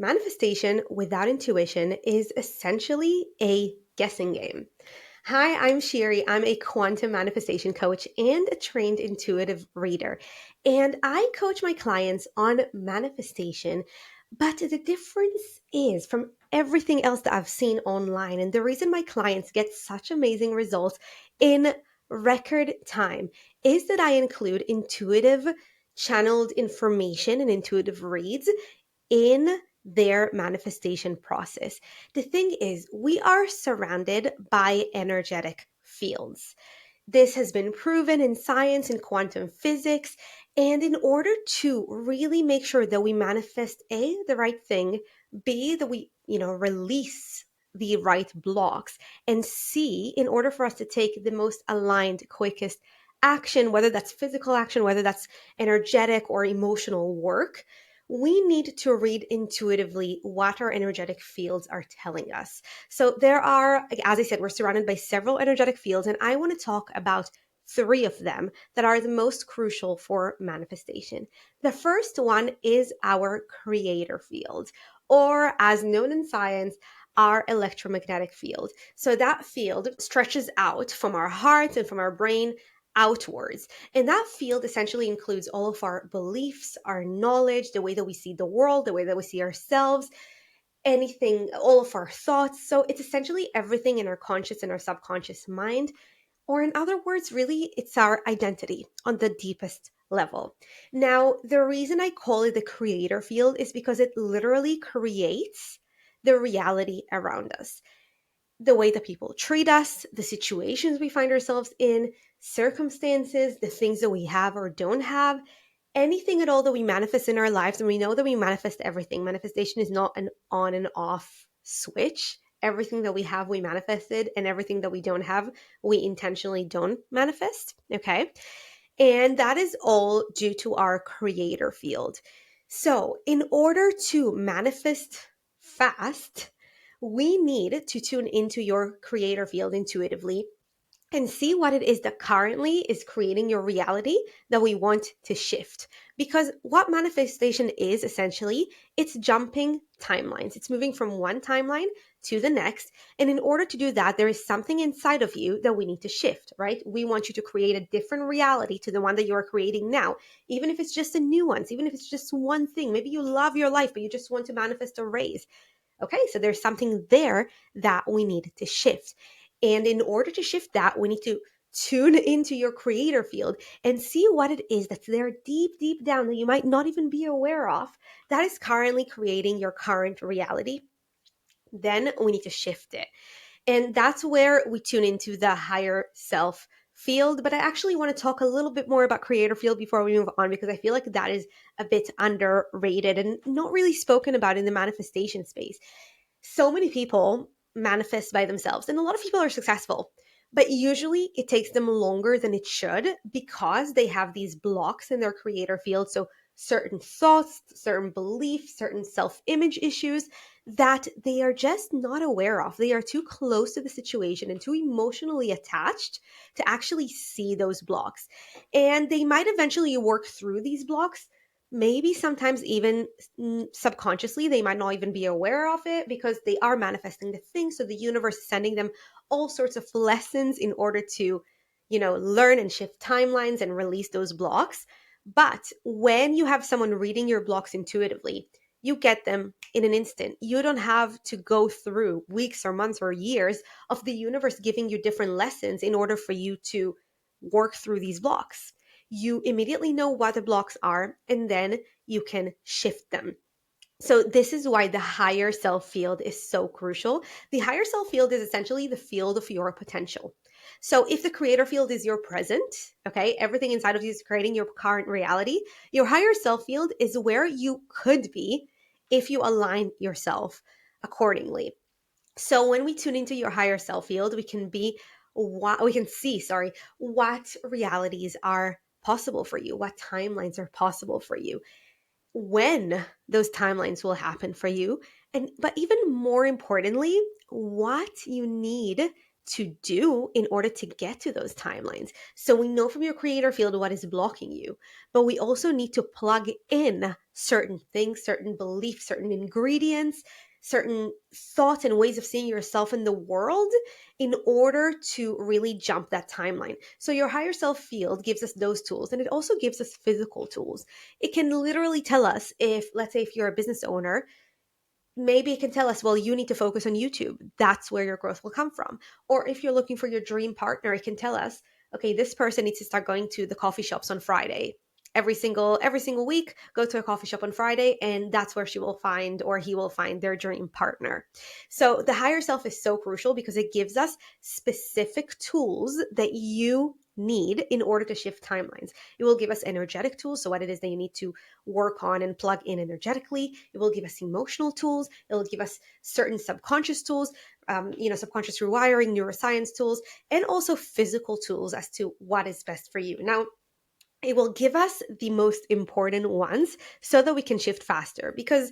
Manifestation without intuition is essentially a guessing game. Hi, I'm Shiri. I'm a quantum manifestation coach and a trained intuitive reader. And I coach my clients on manifestation. But the difference is from everything else that I've seen online, and the reason my clients get such amazing results in record time is that I include intuitive channeled information and intuitive reads in their manifestation process. The thing is, we are surrounded by energetic fields. This has been proven in science and quantum physics. And in order to really make sure that we manifest A, the right thing, B, that we, release the right blocks, and C, in order for us to take the most aligned, quickest action, whether that's physical action, whether that's energetic or emotional work, we need to read intuitively what our energetic fields are telling us. So there are, as I said, we're surrounded by several energetic fields, and I want to talk about three of them that are the most crucial for manifestation. The first one is our creator field, or as known in science, our electromagnetic field. So that field stretches out from our heart and from our brain outwards. And that field essentially includes all of our beliefs, our knowledge, the way that we see the world, the way that we see ourselves, anything, all of our thoughts. So it's essentially everything in our conscious and our subconscious mind. Or, in other words, really, it's our identity on the deepest level. Now, the reason I call it the creator field is because it literally creates the reality around us, the way that people treat us, the situations we find ourselves in, circumstances, the things that we have or don't have, anything at all that we manifest in our lives. And we know that we manifest everything. Manifestation is not an on and off switch. Everything that we have, we manifested, and everything that we don't have, we intentionally don't manifest. Okay. And that is all due to our creator field. So, in order to manifest fast, we need to tune into your creator field intuitively and see what it is that currently is creating your reality that we want to shift. Because what manifestation is essentially, it's jumping timelines. It's moving from one timeline to the next. And in order to do that, there is something inside of you that we need to shift, right? We want you to create a different reality to the one that you are creating now, even if it's just a nuance, even if it's just one thing. Maybe you love your life, but you just want to manifest a raise. Okay, so there's something there that we need to shift. And in order to shift that, we need to tune into your creator field and see what it is that's there deep, deep down that you might not even be aware of that is currently creating your current reality. Then we need to shift it. And that's where we tune into the higher self field. But I actually want to talk a little bit more about creator field before we move on, because I feel like that is a bit underrated and not really spoken about in the manifestation space. So many people manifest by themselves, and a lot of people are successful, but usually it takes them longer than it should because they have these blocks in their creator field. So certain thoughts, certain beliefs, certain self-image issues that they are just not aware of. They are too close to the situation and too emotionally attached to actually see those blocks. And they might eventually work through these blocks. Maybe sometimes even subconsciously, they might not even be aware of it because they are manifesting the thing. So the universe is sending them all sorts of lessons in order to, learn and shift timelines and release those blocks. But when you have someone reading your blocks intuitively, you get them in an instant. You don't have to go through weeks or months or years of the universe giving you different lessons in order for you to work through these blocks. You immediately know what the blocks are, and then you can shift them. So this is why the higher self field is so crucial. The higher self field is essentially the field of your potential. So if the creator field is your present, okay, everything inside of you is creating your current reality, your higher self field is where you could be if you align yourself accordingly. So when we tune into your higher self field, we can see, what realities are possible for you, what timelines are possible for you, when those timelines will happen for you, and but even more importantly, what you need to do in order to get to those timelines. So we know from your creator field what is blocking you, but we also need to plug in certain things, certain beliefs, certain ingredients, certain thoughts and ways of seeing yourself in the world in order to really jump that timeline. So your higher self field gives us those tools, and it also gives us physical tools. It can literally tell us if, let's say, if you're a business owner, maybe it can tell us, well, you need to focus on YouTube. That's where your growth will come from. Or if you're looking for your dream partner, it can tell us, okay, this person needs to start going to the coffee shops on Friday. Every single week, go to a coffee shop on Friday, and that's where she will find or he will find their dream partner. So the higher self is so crucial because it gives us specific tools that you need in order to shift timelines. It will give us energetic tools, so what it is that you need to work on and plug in energetically. It will give us emotional tools. It will give us certain subconscious tools, subconscious rewiring, neuroscience tools, and also physical tools as to what is best for you. Now, it will give us the most important ones so that we can shift faster because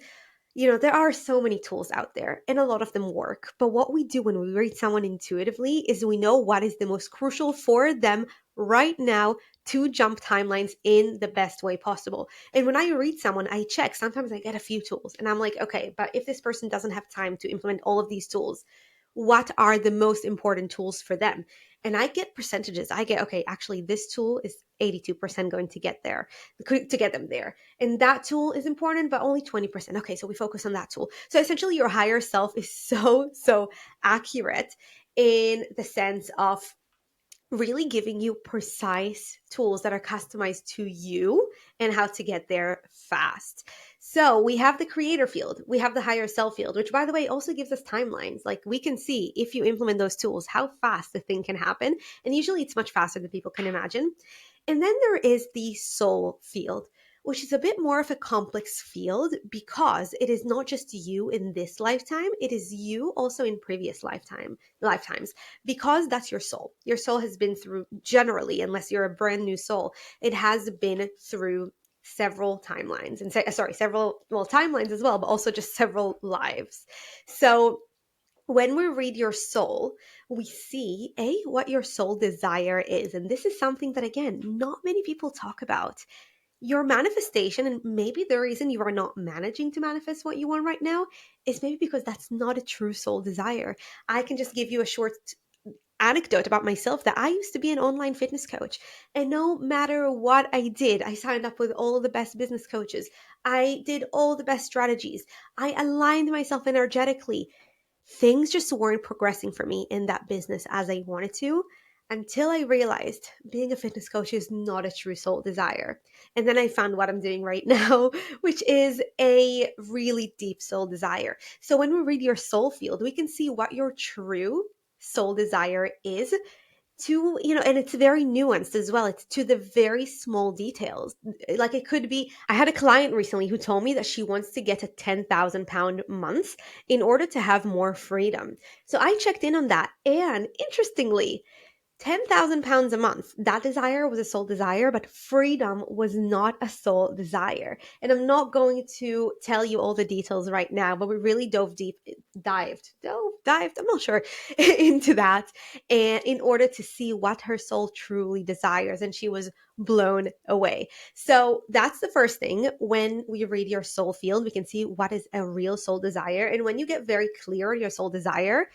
there are so many tools out there and a lot of them work. But what we do when we read someone intuitively is we know what is the most crucial for them right now to jump timelines in the best way possible. And when I read someone, I check. Sometimes I get a few tools and I'm like, okay, but if this person doesn't have time to implement all of these tools, what are the most important tools for them? And I get percentages. I get, okay, actually, this tool is 82% going to get them there. And that tool is important, but only 20%. Okay, so we focus on that tool. So essentially, your higher self is so accurate in the sense of really giving you precise tools that are customized to you and how to get there fast. So we have the creator field, we have the higher self field, which by the way also gives us timelines. Like we can see if you implement those tools, how fast the thing can happen. And usually it's much faster than people can imagine. And then there is the soul field, which is a bit more of a complex field because it is not just you in this lifetime, it is you also in previous lifetimes, because that's your soul. Your soul has been through, generally, unless you're a brand new soul, it has been through several timelines and several timelines as well, but also just several lives. So when we read your soul, we see what your soul desire is. And this is something that, again, not many people talk about. Your manifestation, and maybe the reason you are not managing to manifest what you want right now, is maybe because that's not a true soul desire. I can just give you a short anecdote about myself that I used to be an online fitness coach. And no matter what I did, I signed up with all the best business coaches. I did all the best strategies. I aligned myself energetically. Things just weren't progressing for me in that business as I wanted to, until I realized being a fitness coach is not a true soul desire. And then I found what I'm doing right now, which is a really deep soul desire. So when we read your soul field, we can see what your true soul desire is, and it's very nuanced as well. It's to the very small details. Like it could be, I had a client recently who told me that she wants to get a 10,000 pound month in order to have more freedom. So I checked in on that. And interestingly, 10,000 pounds a month, that desire was a soul desire, but freedom was not a soul desire. And I'm not going to tell you all the details right now, but we really dived, I'm not sure, into that, and in order to see what her soul truly desires. And she was blown away. So that's the first thing. When we read your soul field, we can see what is a real soul desire. And when you get very clear on your soul desire,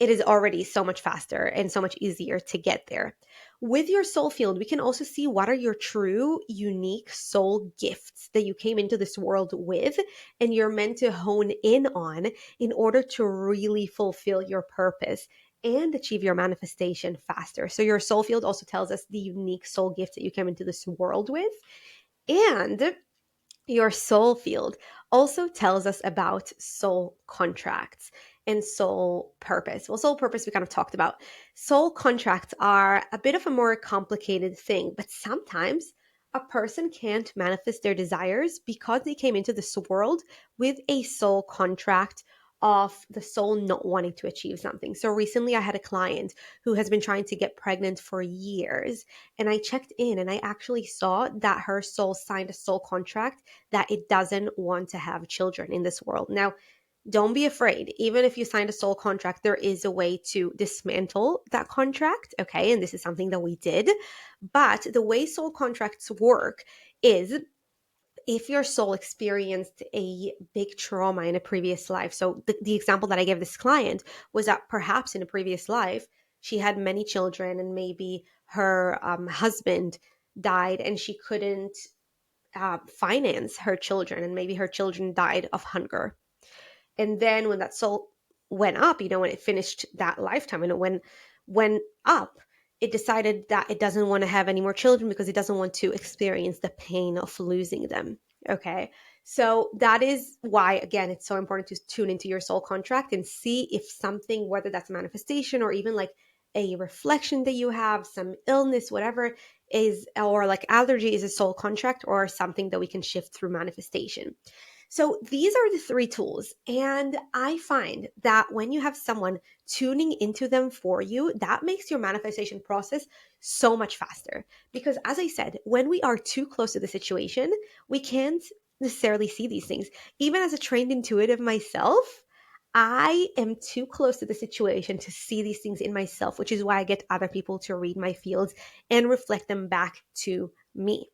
it is already so much faster and so much easier to get there. With your soul field, we can also see what are your true, unique soul gifts that you came into this world with and you're meant to hone in on in order to really fulfill your purpose and achieve your manifestation faster. So your soul field also tells us the unique soul gifts that you came into this world with. And your soul field also tells us about soul contracts and soul purpose. Well, soul purpose we kind of talked about. Soul contracts are a bit of a more complicated thing, but sometimes a person can't manifest their desires because they came into this world with a soul contract of the soul not wanting to achieve something. So recently I had a client who has been trying to get pregnant for years, and I checked in and I actually saw that her soul signed a soul contract that it doesn't want to have children in this world. Now, don't be afraid. Even if you signed a soul contract, there is a way to dismantle that contract. Okay. And this is something that we did. But the way soul contracts work is if your soul experienced a big trauma in a previous life. So the example that I gave this client was that perhaps in a previous life, she had many children and maybe her husband died and she couldn't finance her children, and maybe her children died of hunger. And then when that soul went up, when it finished that lifetime and it went up, it decided that it doesn't want to have any more children because it doesn't want to experience the pain of losing them. Okay. So that is why, again, it's so important to tune into your soul contract and see if something, whether that's a manifestation or even like a reflection that you have, some illness, whatever is, or like allergy is a soul contract or something that we can shift through manifestation. So these are the three tools. And I find that when you have someone tuning into them for you, that makes your manifestation process so much faster. Because as I said, when we are too close to the situation, we can't necessarily see these things. Even as a trained intuitive myself, I am too close to the situation to see these things in myself, which is why I get other people to read my fields and reflect them back to me.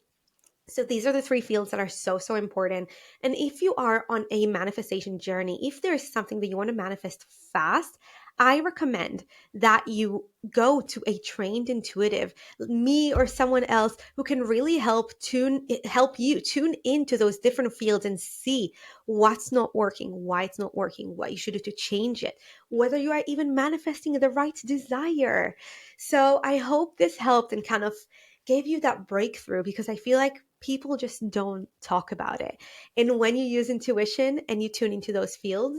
So these are the three fields that are so, so important. And if you are on a manifestation journey, if there is something that you want to manifest fast, I recommend that you go to a trained intuitive, me or someone else who can really help you tune into those different fields and see what's not working, why it's not working, what you should do to change it, whether you are even manifesting the right desire. So I hope this helped and kind of gave you that breakthrough, because I feel like people just don't talk about it. And when you use intuition and you tune into those fields,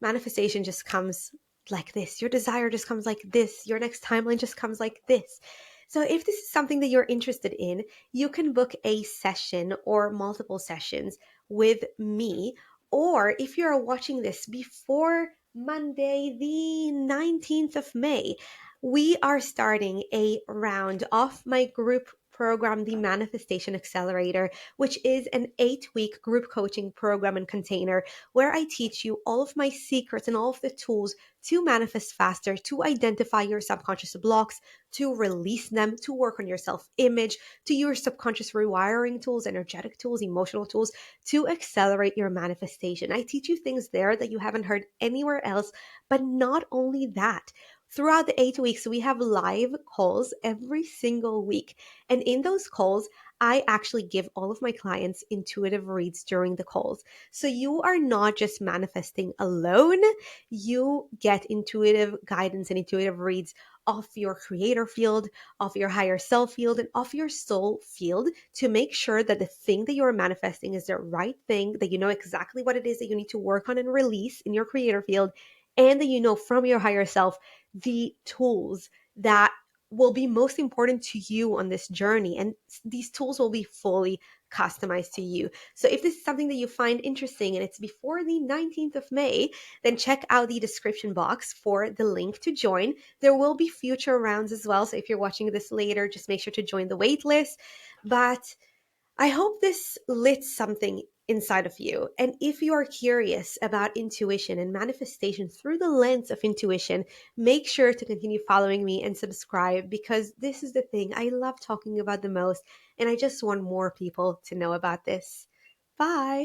manifestation just comes like this. Your desire just comes like this. Your next timeline just comes like this. So if this is something that you're interested in, you can book a session or multiple sessions with me. Or if you're watching this before Monday, the 19th of May, we are starting a round of my group program, the Manifestation Accelerator, which is an 8-week group coaching program and container where I teach you all of my secrets and all of the tools to manifest faster, to identify your subconscious blocks, to release them, to work on your self image, to use subconscious rewiring tools, energetic tools, emotional tools to accelerate your manifestation. I teach you things there that you haven't heard anywhere else. But not only that, throughout the 8 weeks, we have live calls every single week. And in those calls, I actually give all of my clients intuitive reads during the calls. So you are not just manifesting alone, you get intuitive guidance and intuitive reads of your creator field, of your higher self field, and of your soul field to make sure that the thing that you're manifesting is the right thing, that you know exactly what it is that you need to work on and release in your creator field, and that you know from your higher self the tools that will be most important to you on this journey. And these tools will be fully customized to you. So if this is something that you find interesting and it's before the 19th of May, then check out the description box for the link to join. There will be future rounds as well. So if you're watching this later, just make sure to join the wait list. But I hope this lit something inside of you. And if you are curious about intuition and manifestation through the lens of intuition, make sure to continue following me and subscribe, because this is the thing I love talking about the most. And I just want more people to know about this. Bye.